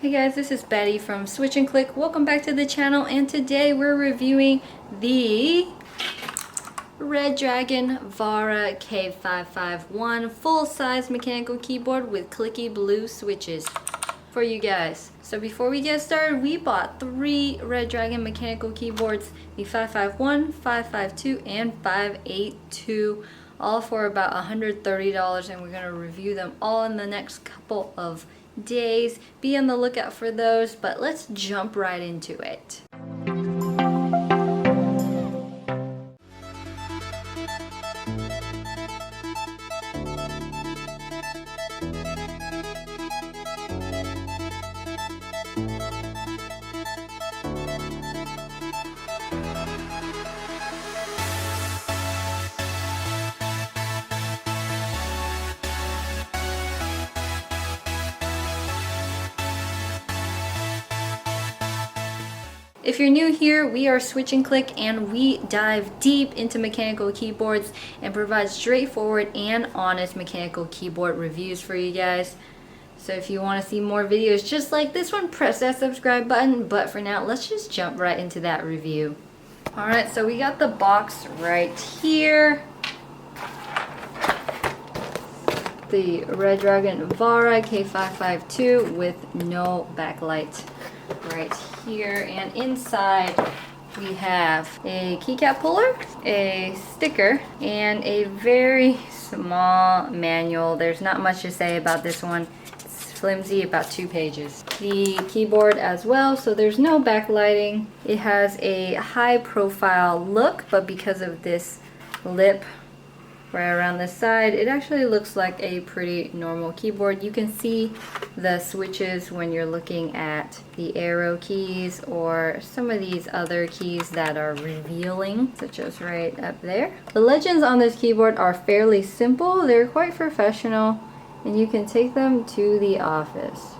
Hey guys, this is Betty from Switch and Click. Welcome back to the channel, and today we're reviewing the Redragon Vara K551 full-size mechanical keyboard with clicky blue switches for you guys. So before we get started, we bought 3 Redragon mechanical keyboards, the 551, 552, and 582, all for about $130, and we're going to review them all in the next couple of days. Be on the lookout for those, but let's jump right into it. If you're new here, we are Switch and Click, and we dive deep into mechanical keyboards and provide straightforward and honest mechanical keyboard reviews for you guys. So if you want to see more videos just like this one, press that subscribe button. But for now, let's just jump right into that review. Alright, so we got the box right here. The Redragon Vara K552 with no backlight right here, and inside we have a keycap puller, a sticker, and a very small manual. There's not much to say about this one. It's flimsy, about 2 pages. The keyboard as well, so there's no backlighting. It has a high profile look, but because of this lip right around the side, it actually looks like a pretty normal keyboard. You can see the switches when you're looking at the arrow keys or some of these other keys that are revealing, such as right up there. The legends on this keyboard are fairly simple. They're quite professional, and you can take them to the office.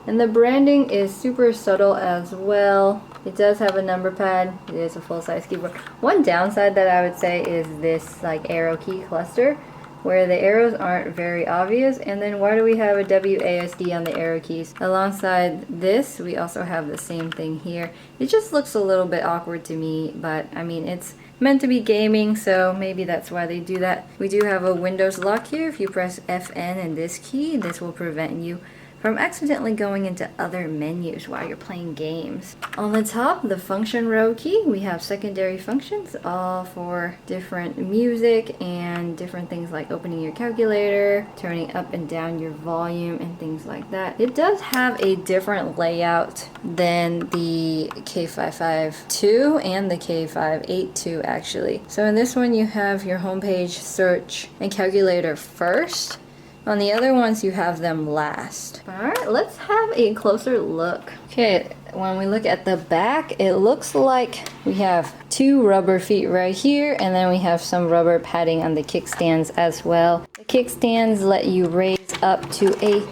And the branding is super subtle as well. It does have a number pad. It is a full-size keyboard. One downside that I would say is this like arrow key cluster, where the arrows aren't very obvious. And then why do we have a WASD on the arrow keys? Alongside this, we also have the same thing here. It just looks a little bit awkward to me, but I mean, it's meant to be gaming, so maybe that's why they do that. We do have a Windows lock here. If you press FN and this key, this will prevent you from accidentally going into other menus while you're playing games. On the top, the function row key, we have secondary functions, all for different music and different things like opening your calculator, turning up and down your volume, and things like that. It does have a different layout than the K552 and the K582 actually. So in this one, you have your homepage, search, and calculator first. On the other ones, you have them last. Alright, let's have a closer look. Okay, when we look at the back, it looks like we have 2 rubber feet right here, and then we have some rubber padding on the kickstands as well. The kickstands let you raise up to a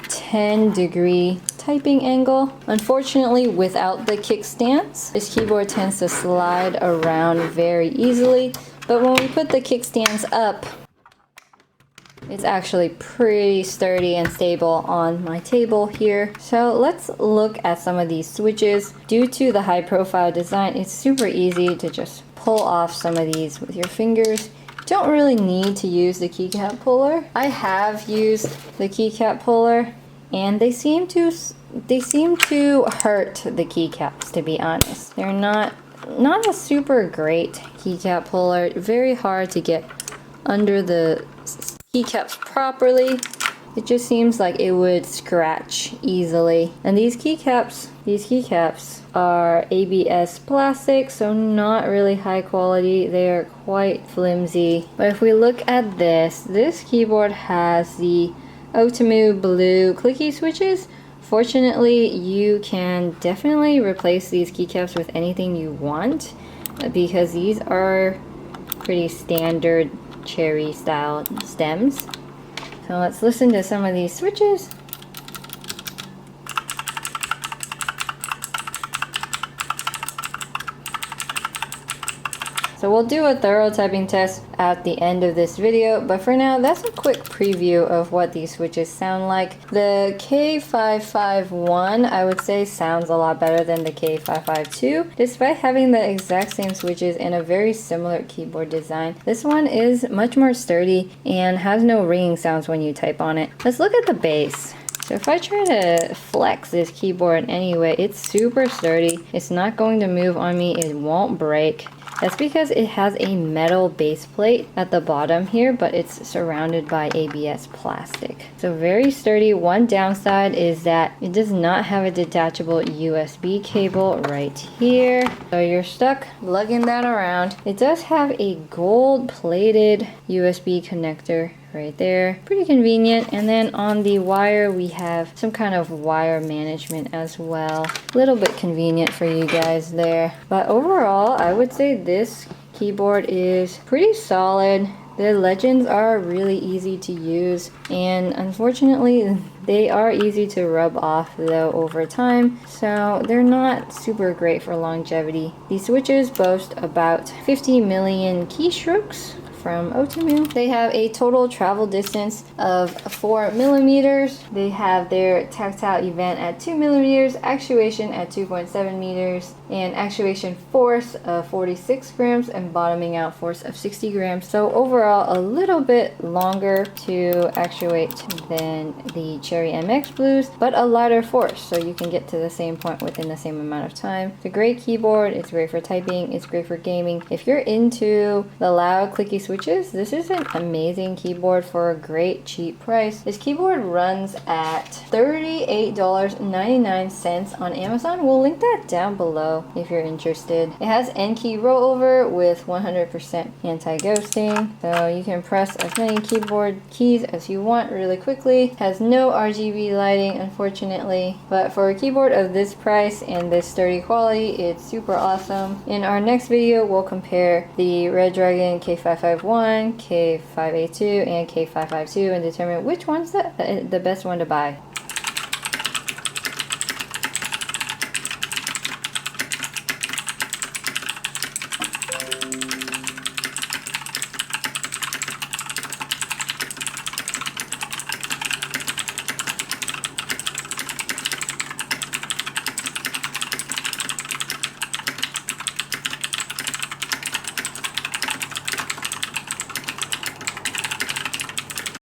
10-degree typing angle. Unfortunately, without the kickstands, this keyboard tends to slide around very easily. But when we put the kickstands up, it's actually pretty sturdy and stable on my table here. So let's look at some of these switches. Due to the high profile design, it's super easy to just pull off some of these with your fingers. Don't really need to use the keycap puller. I have used the keycap puller, and they seem to hurt the keycaps, to be honest. They're not a super great keycap puller. Very hard to get under the keycaps properly. It just seems like it would scratch easily. And these keycaps are ABS plastic, so not really high quality. They are quite flimsy. But if we look at this keyboard has the Oetemu blue clicky switches. Fortunately, you can definitely replace these keycaps with anything you want, because these are pretty standard cherry style stems. So let's listen to some of these switches. So So we'll do a thorough typing test at the end of this video, but for now, that's a quick preview of what these switches sound like. The K551, I would say, sounds a lot better than the K552, despite having the exact same switches and a very similar keyboard design. This one is much more sturdy and has no ringing sounds when you type on it. Let's look at the bass. So if I try to flex this keyboard in any way, it's super sturdy. It's not going to move on me. It won't break. That's because it has a metal base plate at the bottom here, but it's surrounded by ABS plastic. So very sturdy. One downside is that it does not have a detachable USB cable right here. So you're stuck lugging that around. It does have a gold plated USB connector right there. Pretty convenient. And then on the wire, we have some kind of wire management as well. A little bit convenient for you guys there. But overall, I would say this keyboard is pretty solid. The legends are really easy to use, and unfortunately they are easy to rub off though over time, so they're not super great for longevity. These switches boast about 50 million keystrokes from Oetemu. They have a total travel distance of 4 millimeters. They have their tactile event at 2 millimeters, actuation at 2.7 meters, and actuation force of 46 grams and bottoming out force of 60 grams. So overall, a little bit longer to actuate than the Cherry MX Blues, but a lighter force, so you can get to the same point within the same amount of time. It's a great keyboard. It's great for typing. It's great for gaming. If you're into the loud clicky switches, this is an amazing keyboard for a great cheap price. This keyboard runs at $38.99 on Amazon. We'll link that down below if you're interested. It has N-key rollover with 100% anti-ghosting, so you can press as many keyboard keys as you want really quickly. It has no RGB lighting, unfortunately, but for a keyboard of this price and this sturdy quality, it's super awesome. In our next video, we'll compare the Redragon K551, K582, and K552 and determine which one's the best one to buy.